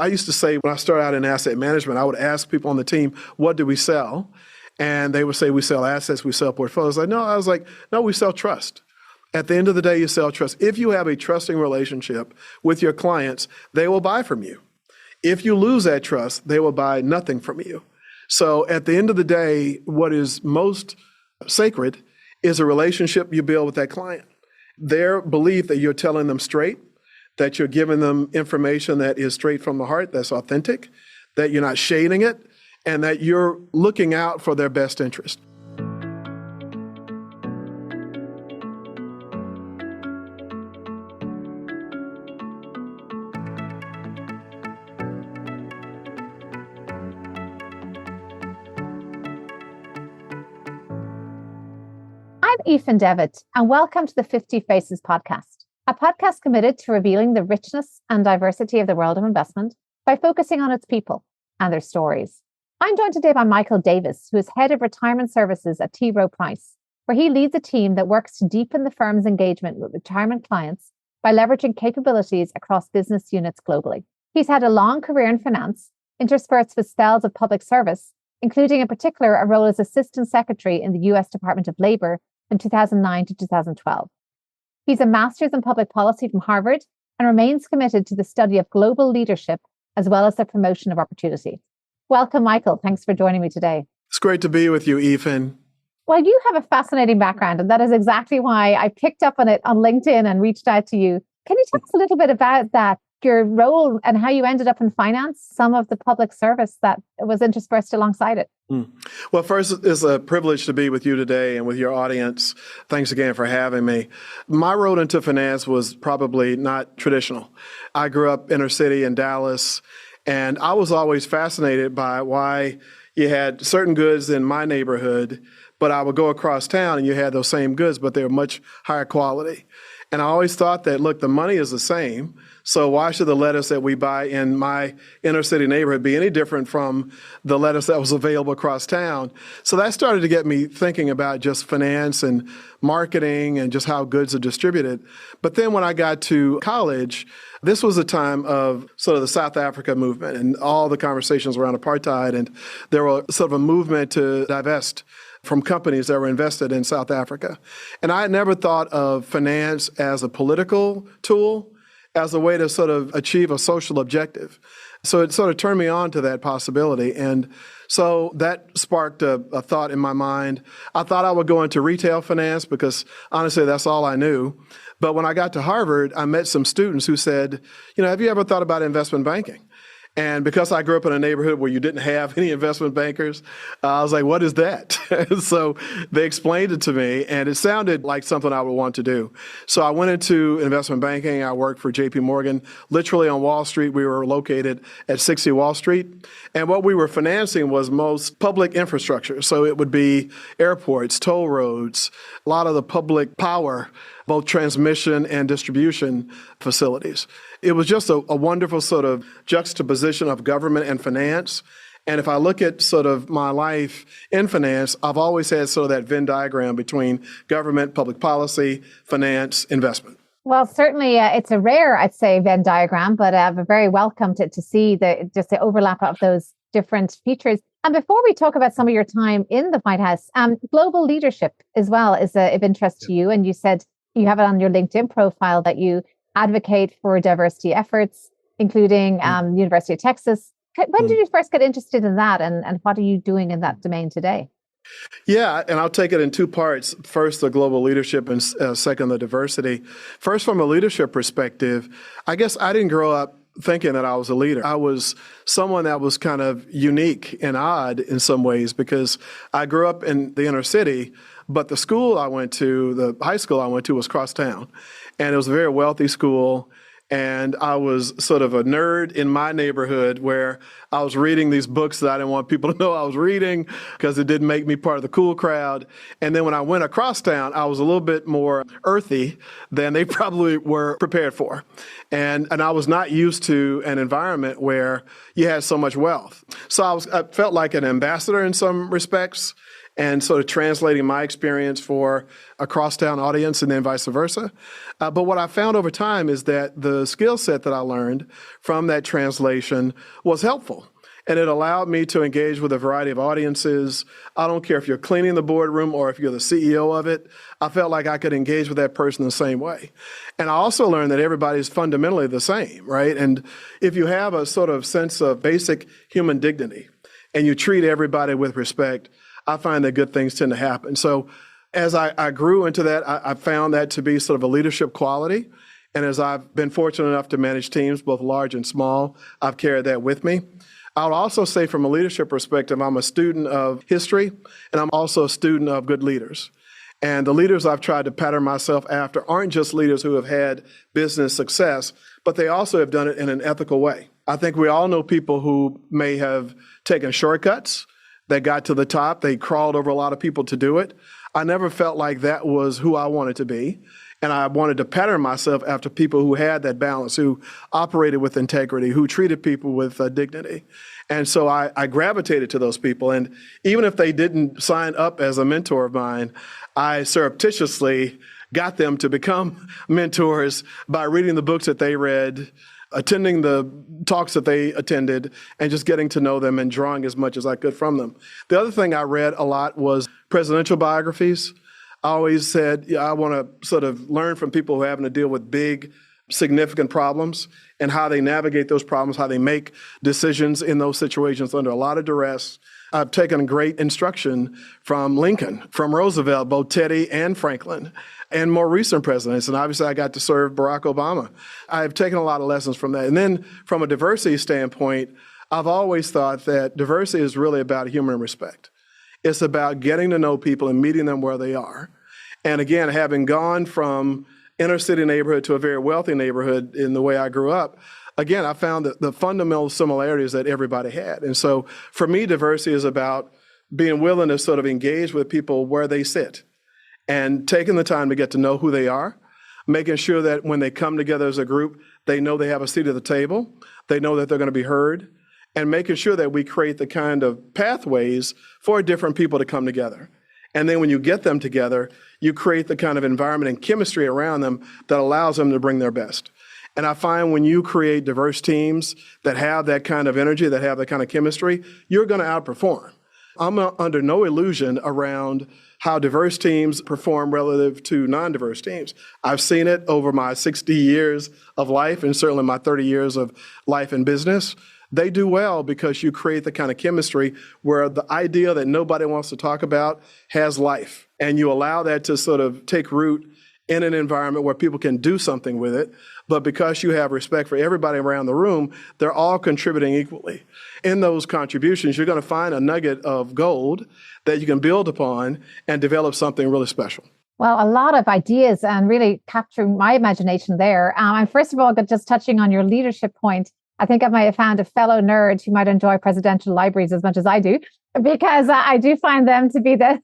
I used to say when I started out in asset management, I would ask people on the team, what do we sell? And they would say, we sell assets, we sell portfolios. I was like, no, we sell trust. At the end of the day, you sell trust. If you have a trusting relationship with your clients, they will buy from you. If you lose that trust, they will buy nothing from you. So at the end of the day, what is most sacred is a relationship you build with that client. Their belief that you're telling them straight, that you're giving them information that is straight from the heart, that's authentic, that you're not shading it, and that you're looking out for their best interest. I'm Aoife Devitt, and welcome to the 50 Faces podcast, a podcast committed to revealing the richness and diversity of the world of investment by focusing on its people and their stories. I'm joined today by Michael Davis, who is Head of Retirement Services at Rowe Price, where he leads a team that works to deepen the firm's engagement with retirement clients by leveraging capabilities across business units globally. He's had a long career in finance, interspersed with spells of public service, including in particular a role as Assistant Secretary in the US Department of Labor in 2009 to 2012. He's a master's in public policy from Harvard and remains committed to the study of global leadership as well as the promotion of opportunity. Welcome, Michael. Thanks for joining me today. It's great to be with you, Aoife. Well, you have a fascinating background, and that is exactly why I picked up on it on LinkedIn and reached out to you. Can you tell us a little bit about that, your role and how you ended up in finance, some of the public service that was interspersed alongside it? Well, first, it's a privilege to be with you today and with your audience. Thanks again for having me. My road into finance was probably not traditional. I grew up inner city in Dallas, and I was always fascinated by why you had certain goods in my neighborhood, but I would go across town and you had those same goods, but they were much higher quality. And I always thought that, look, the money is the same, so why should the lettuce that we buy in my inner city neighborhood be any different from the lettuce that was available across town? So that started to get me thinking about just finance and marketing and just how goods are distributed. But then when I got to college, this was a time of sort of the South Africa movement and all the conversations around apartheid, and there was sort of a movement to divest from companies that were invested in South Africa. And I had never thought of finance as a political tool, as a way to sort of achieve a social objective. So it sort of turned me on to that possibility. And so that sparked a thought in my mind. I thought I would go into retail finance because honestly, that's all I knew. But when I got to Harvard, I met some students who said, have you ever thought about investment banking? And because I grew up in a neighborhood where you didn't have any investment bankers, I was like, what is that? So they explained it to me, and it sounded like something I would want to do. So I went into investment banking. I worked for JP Morgan, literally on Wall Street. We were located at 60 Wall Street. And what we were financing was most public infrastructure. So it would be airports, toll roads, a lot of the public power, both transmission and distribution facilities. It was just a wonderful sort of juxtaposition of government and finance. And if I look at sort of my life in finance, I've always had sort of that Venn diagram between government, public policy, finance, investment. Well, certainly it's a rare, I'd say, Venn diagram, but I'm very welcome to see the overlap of those different features. And before we talk about some of your time in the White House, global leadership as well is of interest to you. And you said you have it on your LinkedIn profile that you advocate for diversity efforts, including University of Texas. When did you first get interested in that, and what are you doing in that domain today? Yeah, and I'll take it in two parts. First, the global leadership, and second, the diversity. First, from a leadership perspective, I guess I didn't grow up thinking that I was a leader. I was someone that was kind of unique and odd in some ways because I grew up in the inner city, but the school I went to, the high school I went to was crosstown. And it was a very wealthy school. And I was sort of a nerd in my neighborhood where I was reading these books that I didn't want people to know I was reading because it didn't make me part of the cool crowd. And then when I went across town, I was a little bit more earthy than they probably were prepared for. And I was not used to an environment where you had so much wealth. So I felt like an ambassador in some respects. and sort of translating my experience for a crosstown audience and then vice versa. But what I found over time is that the skill set that I learned from that translation was helpful. And it allowed me to engage with a variety of audiences. I don't care if you're cleaning the boardroom or if you're the CEO of it. I felt like I could engage with that person the same way. And I also learned that everybody's fundamentally the same, right? And if you have a sort of sense of basic human dignity and you treat everybody with respect, I find that good things tend to happen. So as I grew into that, I found that to be sort of a leadership quality. And as I've been fortunate enough to manage teams, both large and small, I've carried that with me. I'll also say from a leadership perspective, I'm a student of history, and I'm also a student of good leaders. And the leaders I've tried to pattern myself after aren't just leaders who have had business success, but they also have done it in an ethical way. I think we all know people who may have taken shortcuts. They got to the top. They crawled over a lot of people to do it. I never felt like that was who I wanted to be. And I wanted to pattern myself after people who had that balance, who operated with integrity, who treated people with dignity. And so I gravitated to those people. And even if they didn't sign up as a mentor of mine, I surreptitiously got them to become mentors by reading the books that they read, attending the talks that they attended, and just getting to know them and drawing as much as I could from them. The other thing I read a lot was presidential biographies. I always said, I want to sort of learn from people who are having to deal with big, significant problems and how they navigate those problems, how they make decisions in those situations under a lot of duress. I've taken great instruction from Lincoln, from Roosevelt, both Teddy and Franklin, and more recent presidents. And obviously, I got to serve Barack Obama. I've taken a lot of lessons from that. And then from a diversity standpoint, I've always thought that diversity is really about human respect. It's about getting to know people and meeting them where they are. And again, having gone from inner city neighborhood to a very wealthy neighborhood in the way I grew up, again, I found that the fundamental similarities that everybody had. And so for me, diversity is about being willing to sort of engage with people where they sit and taking the time to get to know who they are, making sure that when they come together as a group, they know they have a seat at the table, they know that they're going to be heard, and making sure that we create the kind of pathways for different people to come together. And then when you get them together, you create the kind of environment and chemistry around them that allows them to bring their best. And I find when you create diverse teams that have that kind of energy, that have that kind of chemistry, you're going to outperform. I'm under no illusion around how diverse teams perform relative to non-diverse teams. I've seen it over my 60 years of life and certainly my 30 years of life in business. They do well because you create the kind of chemistry where the idea that nobody wants to talk about has life. And you allow that to sort of take root in an environment where people can do something with it. But because you have respect for everybody around the room, they're all contributing equally. In those contributions, you're going to find a nugget of gold that you can build upon and develop something really special. Well, a lot of ideas and really capturing my imagination there. And first of all, just touching on your leadership point, I think I might have found a fellow nerd who might enjoy presidential libraries as much as I do, because I do find them to be the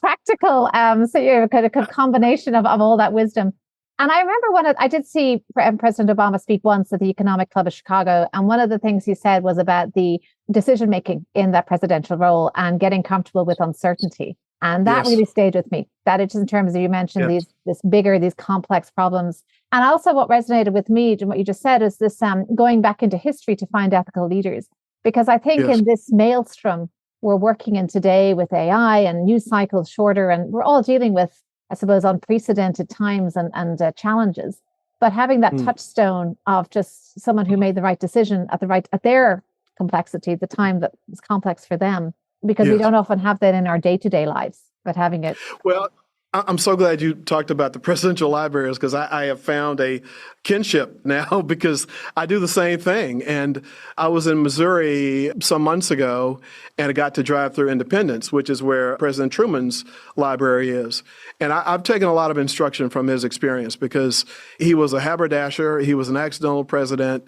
practical kind of combination of all that wisdom. And I remember I did see President Obama speak once at the Economic Club of Chicago. And one of the things he said was about the decision making in that presidential role and getting comfortable with uncertainty. And that really stayed with me. That is in terms of, you mentioned these complex problems. And also what resonated with me and what you just said is this going back into history to find ethical leaders. Because I think in this maelstrom we're working in today with AI and news cycles shorter, and we're all dealing with, I suppose, unprecedented times and challenges. But having that touchstone of just someone who made the right decision at their complexity, the time that was complex for them, because we don't often have that in our day-to-day lives, but having it. Well, I'm so glad you talked about the presidential libraries, because I have found a kinship now because I do the same thing. And I was in Missouri some months ago and I got to drive through Independence, which is where President Truman's library is. And I've taken a lot of instruction from his experience because he was a haberdasher. He was an accidental president.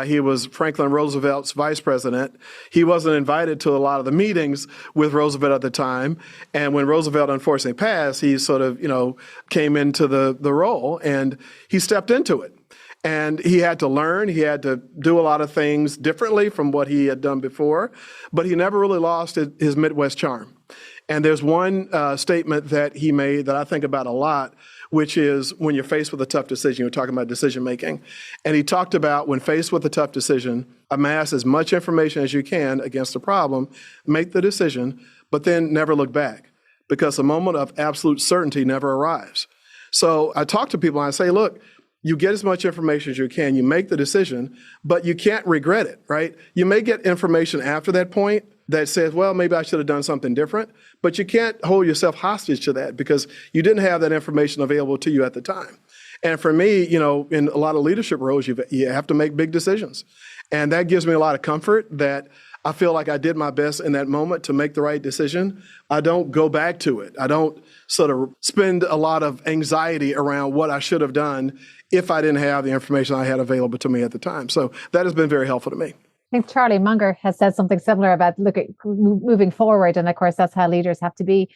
He was Franklin Roosevelt's vice president. He wasn't invited to a lot of the meetings with Roosevelt at the time. And when Roosevelt unfortunately passed, he sort of, came into the role and he stepped into it. And he had to learn. He had to do a lot of things differently from what he had done before. But he never really lost his Midwest charm. And there's one statement that he made that I think about a lot, which is when you're faced with a tough decision, you're talking about decision making. And he talked about when faced with a tough decision, amass as much information as you can against a problem, make the decision, but then never look back, because a moment of absolute certainty never arrives. So I talk to people and I say, look, you get as much information as you can, you make the decision, but you can't regret it, right? You may get information after that point that says, well, maybe I should have done something different, but you can't hold yourself hostage to that because you didn't have that information available to you at the time. And for me, in a lot of leadership roles, you have to make big decisions. And that gives me a lot of comfort that I feel like I did my best in that moment to make the right decision. I don't go back to it. I don't sort of spend a lot of anxiety around what I should have done if I didn't have the information I had available to me at the time. So that has been very helpful to me. I think Charlie Munger has said something similar about moving forward. And of course, that's how leaders have to be.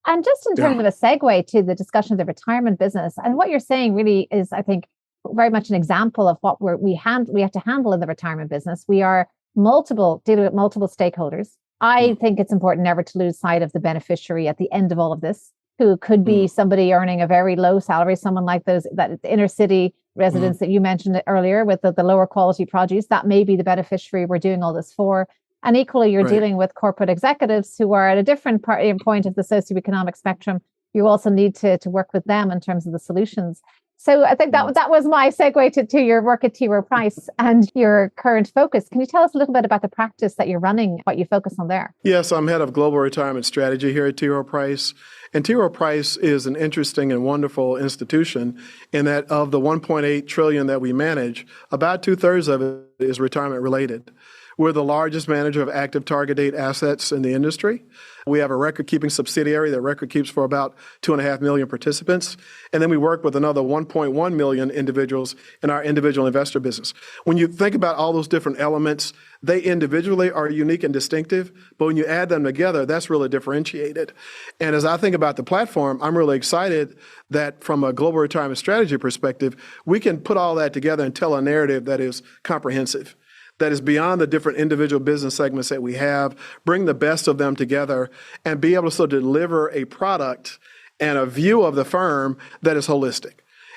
And just in terms of a segue to the discussion of the retirement business, and what you're saying really is, I think, very much an example of what we have to handle in the retirement business. We are dealing with multiple stakeholders. I think it's important never to lose sight of the beneficiary at the end of all of this, who could be somebody earning a very low salary, someone like that inner city residents that you mentioned earlier with the lower quality produce. That may be the beneficiary we're doing all this for. And equally, you're dealing with corporate executives who are at a different point of the socioeconomic spectrum. You also need to work with them in terms of the solutions. So I think that was my segue to your work at Rowe Price and your current focus. Can you tell us a little bit about the practice that you're running, what you focus on there? Yes, I'm head of global retirement strategy here at Rowe Price. And Rowe Price is an interesting and wonderful institution in that of the $1.8 trillion that we manage, about 2/3 of it is retirement related. We're the largest manager of active target date assets in the industry. We have a record-keeping subsidiary that record keeps for about 2.5 million participants. And then we work with another 1.1 million individuals in our individual investor business. When you think about all those different elements, they individually are unique and distinctive, but when you add them together, that's really differentiated. And as I think about the platform, I'm really excited that from a global retirement strategy perspective, we can put all that together and tell a narrative that is comprehensive, that is beyond the different individual business segments that we have, bring the best of them together, and be able to sort of deliver a product and a view of the firm that is holistic.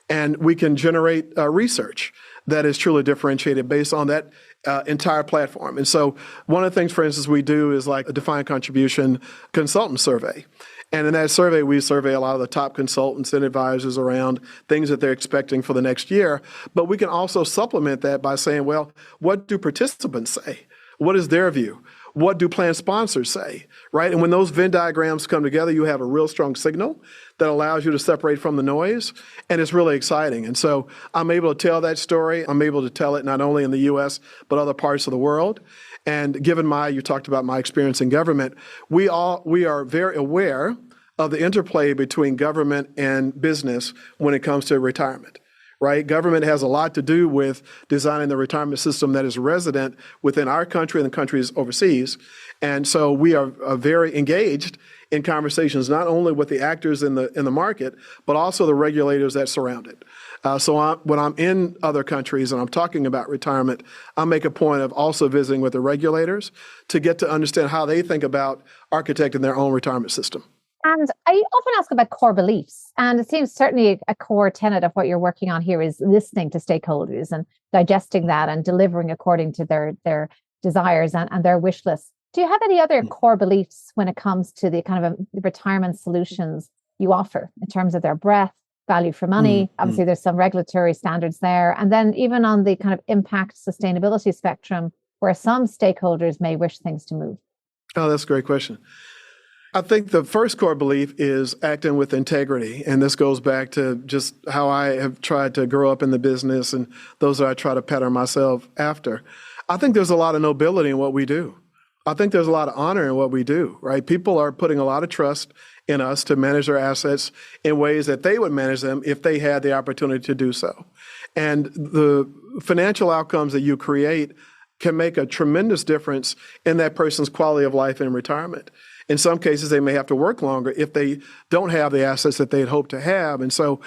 And we can generate research that is truly differentiated based on that entire platform. And so one of the things, for instance, we do is like a defined contribution consultant survey. And in that survey, we survey a lot of the top consultants and advisors around things that they're expecting for the next year. But we can also supplement that by saying, well, what do participants say? What is their view? What do plan sponsors say, right? And when those Venn diagrams come together, you have a real strong signal that allows you to separate from the noise. And it's really exciting. And so I'm able to tell that story. I'm able to tell it not only in the U.S., but other parts of the world. And given you talked about my experience in government, we are very aware of the interplay between government and business when it comes to retirement, right? Government has a lot to do with designing the retirement system that is resident within our country and the countries overseas. And so we are very engaged in conversations, not only with the actors in the market, but also the regulators that surround it. When I'm in other countries and I'm talking about retirement, I make a point of also visiting with the regulators to get to understand how they think about architecting their own retirement system. And I often ask about core beliefs. And it seems certainly a core tenet of what you're working on here is listening to stakeholders and digesting that and delivering according to their desires and their wish lists. Do you have any other core beliefs when it comes to the kind of retirement solutions you offer in terms of their breadth, value for money? Obviously, there's some regulatory standards there. And then even on the kind of impact sustainability spectrum, where some stakeholders may wish things to move. Oh, that's a great question. I think the first core belief is acting with integrity. And this goes back to just how I have tried to grow up in the business and those that I try to pattern myself after. I think there's a lot of nobility in what we do. I think there's a lot of honor in what we do, right? People are putting a lot of trust in us to manage their assets in ways that they would manage them if they had the opportunity to do so. And the financial outcomes that you create can make a tremendous difference in that person's quality of life in retirement. In some cases, they may have to work longer if they don't have the assets that they'd hope to have. And so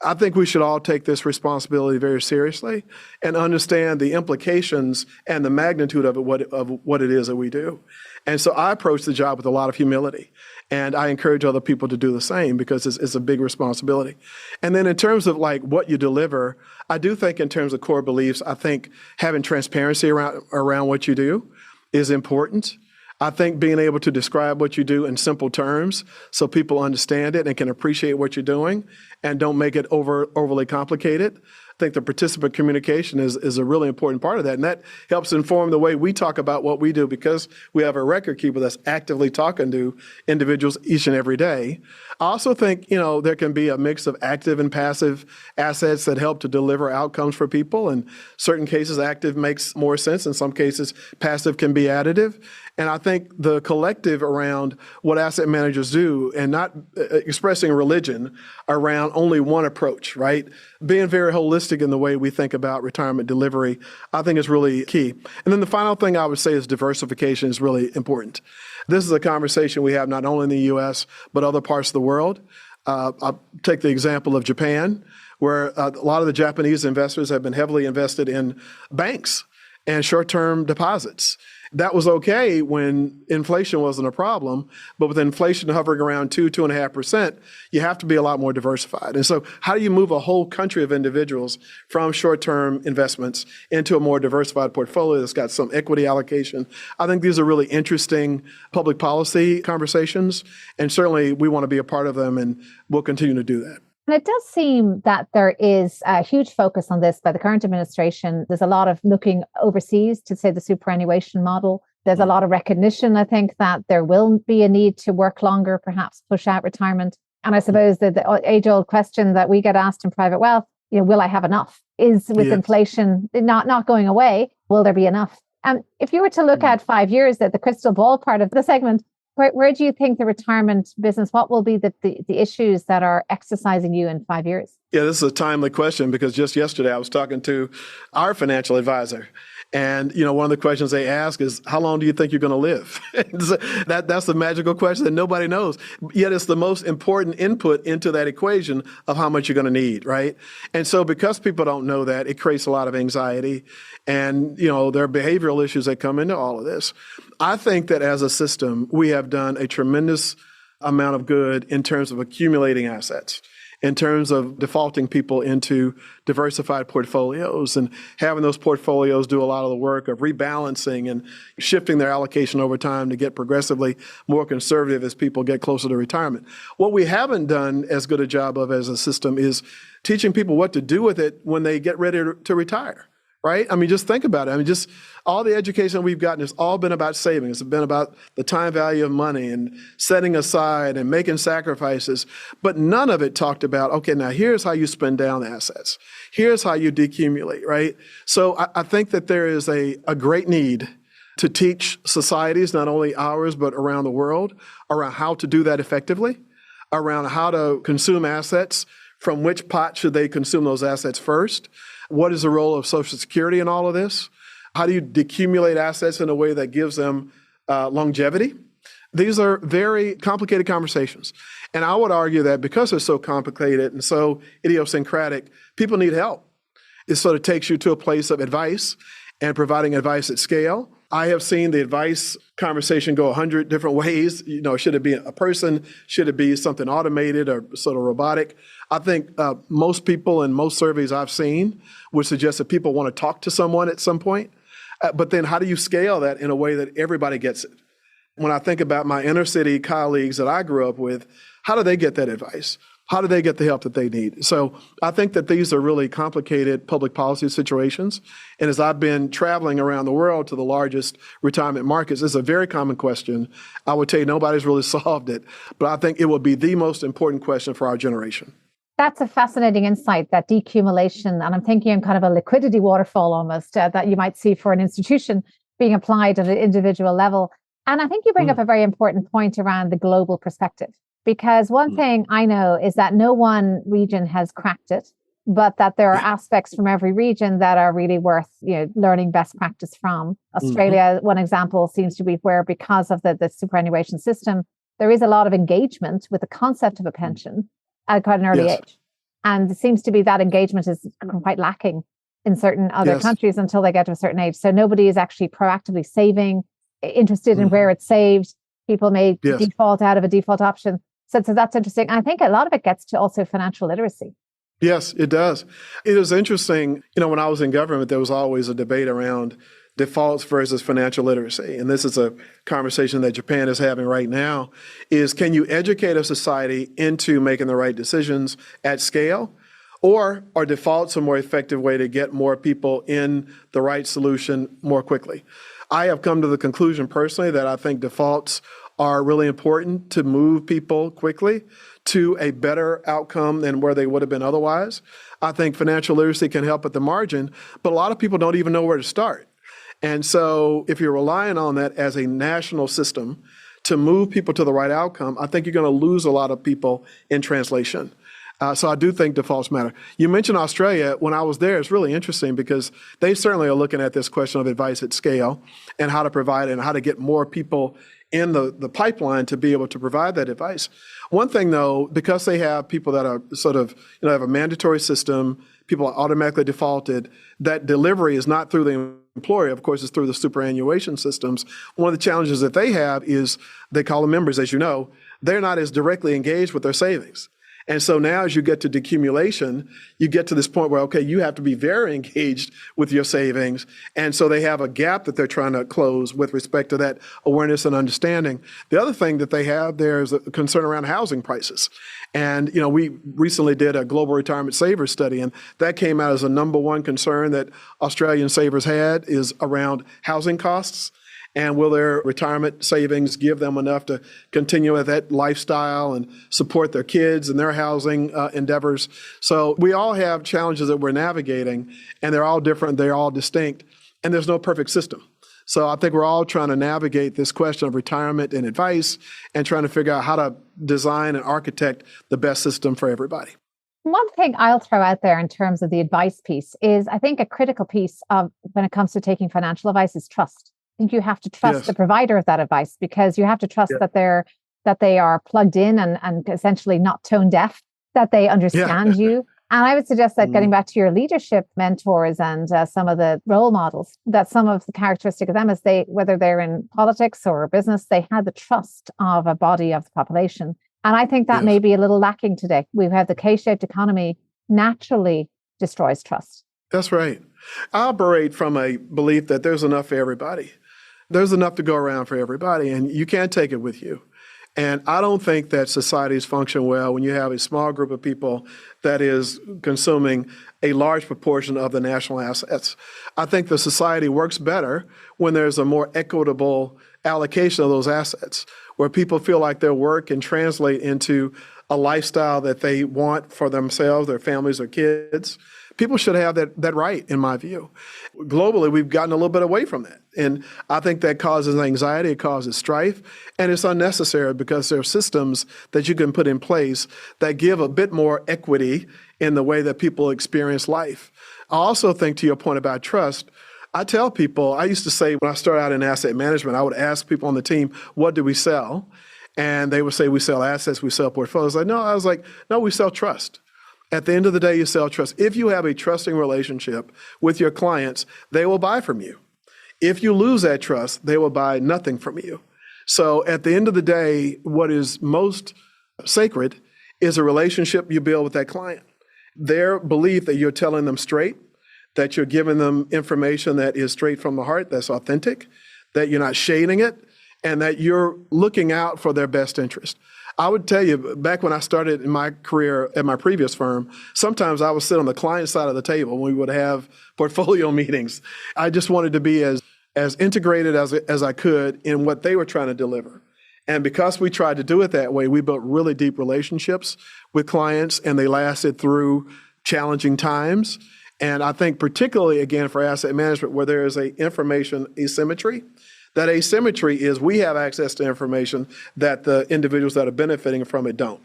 I think we should all take this responsibility very seriously and understand the implications and the magnitude of what it is that we do. And so I approach the job with a lot of humility. And I encourage other people to do the same because it's a big responsibility. And then in terms of like what you deliver, I do think in terms of core beliefs, I think having transparency around what you do is important. I think being able to describe what you do in simple terms so people understand it and can appreciate what you're doing and don't make it overly complicated. I think the participant communication is a really important part of that. And that helps inform the way we talk about what we do because we have a record keeper that's actively talking to individuals each and every day. I also think, there can be a mix of active and passive assets that help to deliver outcomes for people. In certain cases, active makes more sense. In some cases, passive can be additive. And I think the collective around what asset managers do and not expressing religion around only one approach, right? Being very holistic in the way we think about retirement delivery, I think is really key. And then the final thing I would say is diversification is really important. This is a conversation we have not only in the U.S., but other parts of the world. I'll take the example of Japan, where a lot of the Japanese investors have been heavily invested in banks and short-term deposits. That was okay when inflation wasn't a problem, but with inflation hovering around 2.5%, you have to be a lot more diversified. And so how do you move a whole country of individuals from short-term investments into a more diversified portfolio that's got some equity allocation? I think these are really interesting public policy conversations, and certainly we want to be a part of them, and we'll continue to do that. And it does seem that there is a huge focus on this by the current administration. There's a lot of looking overseas to say the superannuation model. There's a lot of recognition, I think, that there will be a need to work longer, perhaps push out retirement. And I suppose that the age-old question that we get asked in private wealth, will I have enough? Is with inflation not going away, will there be enough? And if you were to look at 5 years, at the crystal ball part of the segment, where do you think the retirement business, what will be the issues that are exercising you in 5 years? Yeah, this is a timely question because just yesterday I was talking to our financial advisor. And, one of the questions they ask is, how long do you think you're going to live? That's the magical question that nobody knows. Yet it's the most important input into that equation of how much you're going to need, right? And so because people don't know that, it creates a lot of anxiety. And, there are behavioral issues that come into all of this. I think that as a system, we have done a tremendous amount of good in terms of accumulating assets, in terms of defaulting people into diversified portfolios and having those portfolios do a lot of the work of rebalancing and shifting their allocation over time to get progressively more conservative as people get closer to retirement. What we haven't done as good a job of as a system is teaching people what to do with it when they get ready to retire. Right? I mean, just think about it. I mean, just all the education we've gotten has all been about saving. It's been about the time value of money and setting aside and making sacrifices. But none of it talked about, okay, now here's how you spend down assets. Here's how you decumulate, right? So I think that there is a great need to teach societies, not only ours, but around the world, around how to do that effectively, around how to consume assets, from which pot should they consume those assets first. What is the role of Social Security in all of this? How do you decumulate assets in a way that gives them longevity? These are very complicated conversations. And I would argue that because they're so complicated and so idiosyncratic, people need help. It sort of takes you to a place of advice and providing advice at scale. I have seen the advice conversation go 100 different ways. Should it be a person? Should it be something automated or sort of robotic? I think most people in most surveys I've seen would suggest that people want to talk to someone at some point. But then how do you scale that in a way that everybody gets it? When I think about my inner city colleagues that I grew up with, how do they get that advice? How do they get the help that they need? So I think that these are really complicated public policy situations. And as I've been traveling around the world to the largest retirement markets, it's a very common question. I would tell you nobody's really solved it, but I think it will be the most important question for our generation. That's a fascinating insight, that decumulation. And I'm thinking of kind of a liquidity waterfall almost that you might see for an institution being applied at an individual level. And I think you bring up a very important point around the global perspective. Because one thing I know is that no one region has cracked it, but that there are aspects from every region that are really worth learning best practice from. Australia, one example seems to be where, because of the superannuation system, there is a lot of engagement with the concept of a pension at quite an early age. And it seems to be that engagement is quite lacking in certain other Yes. countries until they get to a certain age. So nobody is actually proactively saving, interested in where it's saved. People may Yes. default out of a default option. So that's interesting. And I think a lot of it gets to also financial literacy. Yes, it does. It is interesting. When I was in government, there was always a debate around defaults versus financial literacy. And this is a conversation that Japan is having right now, is can you educate a society into making the right decisions at scale? Or are defaults a more effective way to get more people in the right solution more quickly? I have come to the conclusion personally that I think defaults are really important to move people quickly to a better outcome than where they would have been otherwise. I think financial literacy can help at the margin, but a lot of people don't even know where to start. And so if you're relying on that as a national system to move people to the right outcome, I think you're going to lose a lot of people in translation. So I do think defaults matter. You mentioned Australia. When I was there, it's really interesting because they certainly are looking at this question of advice at scale and how to provide it and how to get more people in the pipeline to be able to provide that advice. One thing, though, because they have people that are sort of, have a mandatory system, people are automatically defaulted, that delivery is not through the employer, of course, it's through the superannuation systems. One of the challenges that they have is they call them members, as you know, they're not as directly engaged with their savings. And so now as you get to decumulation, you get to this point where, okay, you have to be very engaged with your savings. And so they have a gap that they're trying to close with respect to that awareness and understanding. The other thing that they have there is a concern around housing prices. And, we recently did a global retirement savers study, and that came out as a number one concern that Australian savers had is around housing costs. And will their retirement savings give them enough to continue with that lifestyle and support their kids and their housing endeavors? So we all have challenges that we're navigating, and they're all different, they're all distinct, and there's no perfect system. So I think we're all trying to navigate this question of retirement and advice and trying to figure out how to design and architect the best system for everybody. One thing I'll throw out there in terms of the advice piece is I think a critical piece of when it comes to taking financial advice is trust. I think you have to trust the provider of that advice because you have to trust that they are plugged in and essentially not tone deaf, that they understand you. And I would suggest that getting back to your leadership mentors and some of the role models, that some of the characteristic of them is whether they're in politics or business, they had the trust of a body of the population. And I think that may be a little lacking today. We have the K-shaped economy naturally destroys trust. That's right. I operate from a belief that there's enough for everybody. There's enough to go around for everybody, and you can't take it with you. And I don't think that societies function well when you have a small group of people that is consuming a large proportion of the national assets. I think the society works better when there's a more equitable allocation of those assets, where people feel like their work can translate into a lifestyle that they want for themselves, their families, or kids. People should have that right, in my view. Globally, we've gotten a little bit away from that. And I think that causes anxiety, it causes strife, and it's unnecessary because there are systems that you can put in place that give a bit more equity in the way that people experience life. I also think, to your point about trust, I tell people, I used to say when I started out in asset management, I would ask people on the team, what do we sell? And they would say, we sell assets, we sell portfolios. I was like, no, we sell trust. At the end of the day, you sell trust. If you have a trusting relationship with your clients, they will buy from you. If you lose that trust, they will buy nothing from you. So at the end of the day, what is most sacred is a relationship you build with that client. Their belief that you're telling them straight, that you're giving them information that is straight from the heart, that's authentic, that you're not shading it, and that you're looking out for their best interest. I would tell you, back when I started in my career at my previous firm, sometimes I would sit on the client side of the table when we would have portfolio meetings. I just wanted to be as integrated as I could in what they were trying to deliver. And because we tried to do it that way, we built really deep relationships with clients, and they lasted through challenging times. And I think particularly, again, for asset management, where there is an information asymmetry, that asymmetry is we have access to information that the individuals that are benefiting from it don't.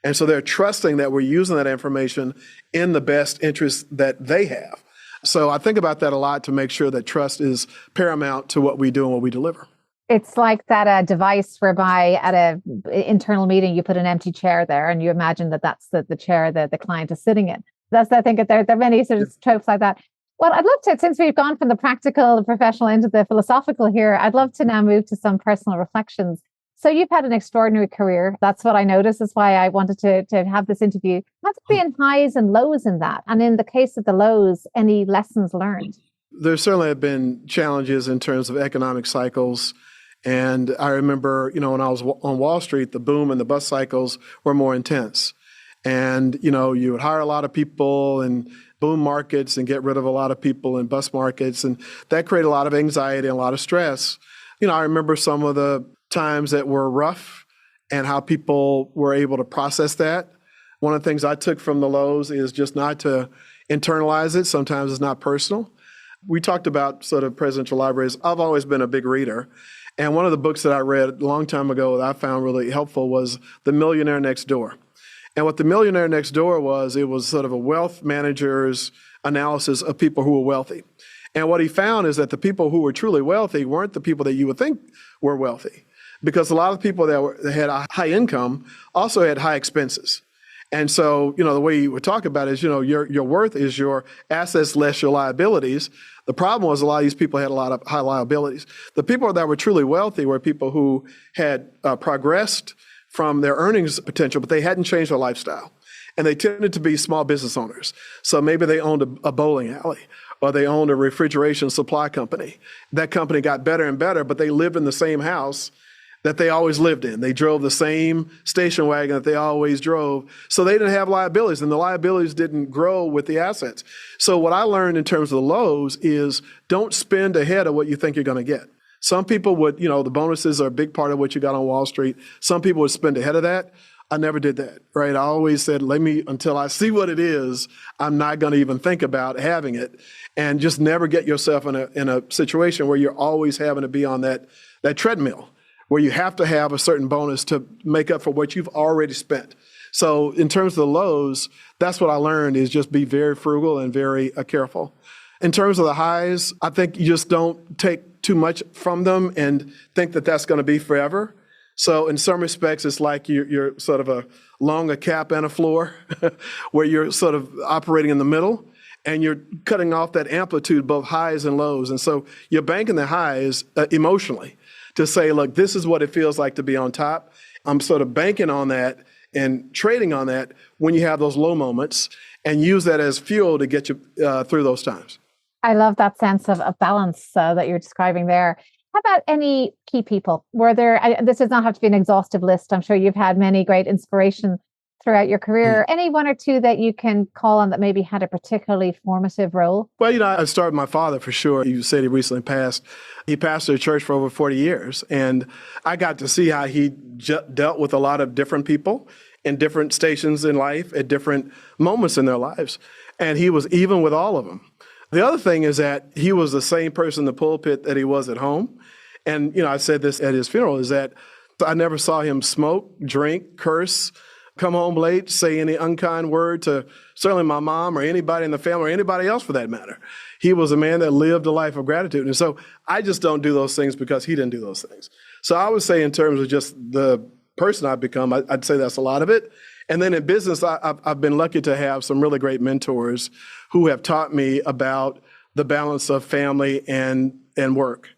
And so they're trusting that we're using that information in the best interest that they have. So I think about that a lot to make sure that trust is paramount to what we do and what we deliver. It's like that device whereby at a internal meeting, you put an empty chair there and you imagine that that's the chair that the client is sitting in. I think there are many sort of tropes like that. Well, I'd love to, since we've gone from the practical, the professional into the philosophical here, I'd love to now move to some personal reflections. So you've had an extraordinary career. That's what I noticed. That's why I wanted to have this interview. Have there been highs and lows in that? And in the case of the lows, any lessons learned? There certainly have been challenges in terms of economic cycles. And I remember, when I was on Wall Street, the boom and the bust cycles were more intense. And, you would hire a lot of people in boom markets and get rid of a lot of people in bust markets. And that created a lot of anxiety and a lot of stress. I remember some of the times that were rough and how people were able to process that. One of the things I took from the lows is just not to internalize it. Sometimes it's not personal. We talked about sort of presidential libraries. I've always been a big reader. And one of the books that I read a long time ago that I found really helpful was The Millionaire Next Door. And what The Millionaire Next Door was, it was sort of a wealth manager's analysis of people who were wealthy. And what he found is that the people who were truly wealthy weren't the people that you would think were wealthy. Because a lot of people that had a high income also had high expenses. And so, the way you would talk about it is, your worth is your assets less your liabilities. The problem was a lot of these people had a lot of high liabilities. The people that were truly wealthy were people who had progressed from their earnings potential, but they hadn't changed their lifestyle. And they tended to be small business owners. So maybe they owned a bowling alley or they owned a refrigeration supply company. That company got better and better, but they lived in the same house that they always lived in. They drove the same station wagon that they always drove. So they didn't have liabilities, and the liabilities didn't grow with the assets. So what I learned in terms of the lows is don't spend ahead of what you think you're going to get. Some people would, the bonuses are a big part of what you got on Wall Street. Some people would spend ahead of that. I never did that, right? I always said, until I see what it is, I'm not going to even think about having it. And just never get yourself in a situation where you're always having to be on that treadmill, where you have to have a certain bonus to make up for what you've already spent. So in terms of the lows, that's what I learned is just be very frugal and very careful. In terms of the highs, I think you just don't take too much from them and think that that's going to be forever. So in some respects, it's like you're sort of along a cap and a floor where you're sort of operating in the middle and you're cutting off that amplitude, both highs and lows. And so you're banking the highs emotionally to say, look, this is what it feels like to be on top. I'm sort of banking on that and trading on that when you have those low moments and use that as fuel to get you through those times. I love that sense of balance that you're describing there. How about any key people? This does not have to be an exhaustive list. I'm sure you've had many great inspiration throughout your career. Any one or two that you can call on that maybe had a particularly formative role? Well, I started with my father for sure. You said he recently passed. He pastored a church for over 40 years. And I got to see how he dealt with a lot of different people in different stations in life at different moments in their lives. And he was even with all of them. The other thing is that he was the same person in the pulpit that he was at home. And, I said this at his funeral, is that I never saw him smoke, drink, curse, come home late, say any unkind word to certainly my mom or anybody in the family or anybody else for that matter. He was a man that lived a life of gratitude. And so I just don't do those things because he didn't do those things. So I would say in terms of just the person I've become, I'd say that's a lot of it. And then in business, I've been lucky to have some really great mentors who have taught me about the balance of family and work.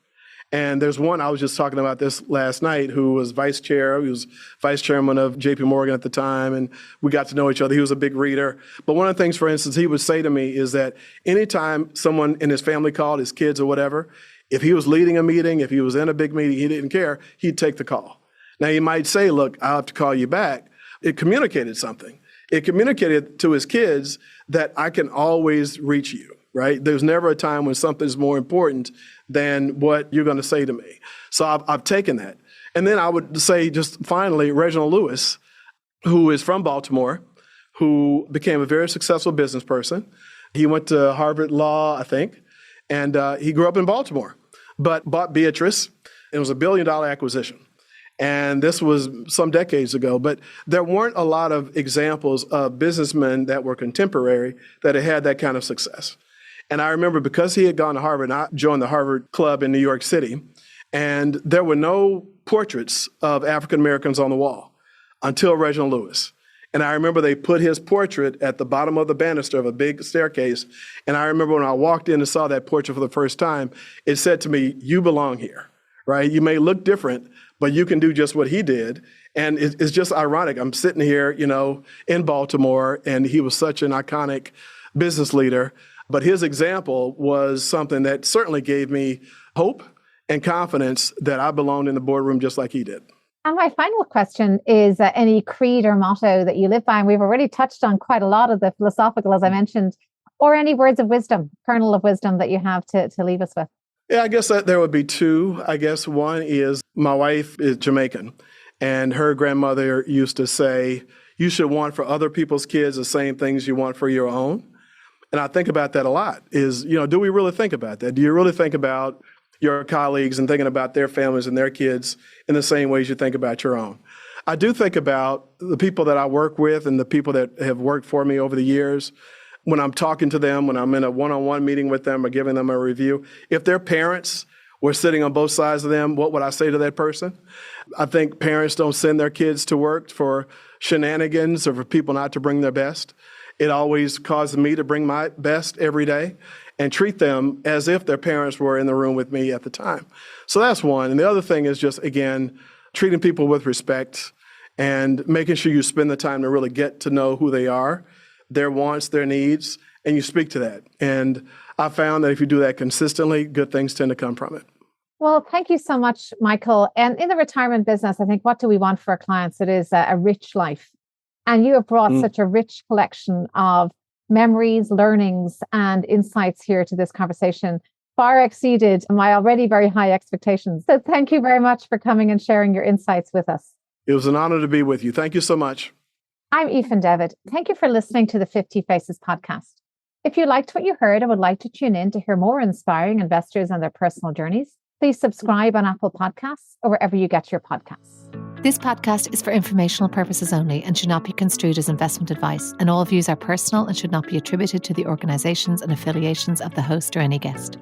And there's one, I was just talking about this last night, who was vice chair. He was vice chairman of JP Morgan at the time, and we got to know each other. He was a big reader. But one of the things, for instance, he would say to me is that anytime someone in his family called, his kids or whatever, if he was leading a meeting, if he was in a big meeting, he didn't care, he'd take the call. Now, he might say, look, I'll have to call you back. It communicated something. It communicated to his kids that I can always reach you, right? There's never a time when something's more important than what you're going to say to me. So I've taken that. And then I would say just finally, Reginald Lewis, who is from Baltimore, who became a very successful business person. He went to Harvard Law, I think, and he grew up in Baltimore, but bought Beatrice. It was $1 billion acquisition. And this was some decades ago, but there weren't a lot of examples of businessmen that were contemporary that had that kind of success. And I remember because he had gone to Harvard, and I joined the Harvard Club in New York City, And there were no portraits of African Americans on the wall until Reginald Lewis. And I remember they put his portrait at the bottom of the banister of a big staircase. And I remember when I walked in and saw that portrait for the first time, it said to me, you belong here, right? You may look different, but you can do just what he did. And it's just ironic. I'm sitting here, in Baltimore, and he was such an iconic business leader. But his example was something that certainly gave me hope and confidence that I belonged in the boardroom just like he did. And my final question is any creed or motto that you live by? And we've already touched on quite a lot of the philosophical, as I mentioned, or any words of wisdom, kernel of wisdom that you have to leave us with. Yeah, I guess that there would be two. I guess one is my wife is Jamaican, and her grandmother used to say, you should want for other people's kids the same things you want for your own. And I think about that a lot is, do we really think about that? Do you really think about your colleagues and thinking about their families and their kids in the same ways you think about your own? I do think about the people that I work with and the people that have worked for me over the years. When I'm talking to them, when I'm in a one-on-one meeting with them or giving them a review, if their parents were sitting on both sides of them, what would I say to that person? I think parents don't send their kids to work for shenanigans or for people not to bring their best. It always causes me to bring my best every day and treat them as if their parents were in the room with me at the time. So that's one. And the other thing is just, again, treating people with respect and making sure you spend the time to really get to know who they are, their wants, their needs, and you speak to that. And I found that if you do that consistently, good things tend to come from it. Well, thank you so much, Michael. And in the retirement business, I think, what do we want for our clients? It is a rich life. And you have brought such a rich collection of memories, learnings, and insights here to this conversation, far exceeded my already very high expectations. So thank you very much for coming and sharing your insights with us. It was an honor to be with you. Thank you so much. I'm Aoife Devitt. Thank you for listening to the 50 Faces podcast. If you liked what you heard and would like to tune in to hear more inspiring investors and their personal journeys, please subscribe on Apple Podcasts or wherever you get your podcasts. This podcast is for informational purposes only and should not be construed as investment advice, and all views are personal and should not be attributed to the organisations and affiliations of the host or any guest.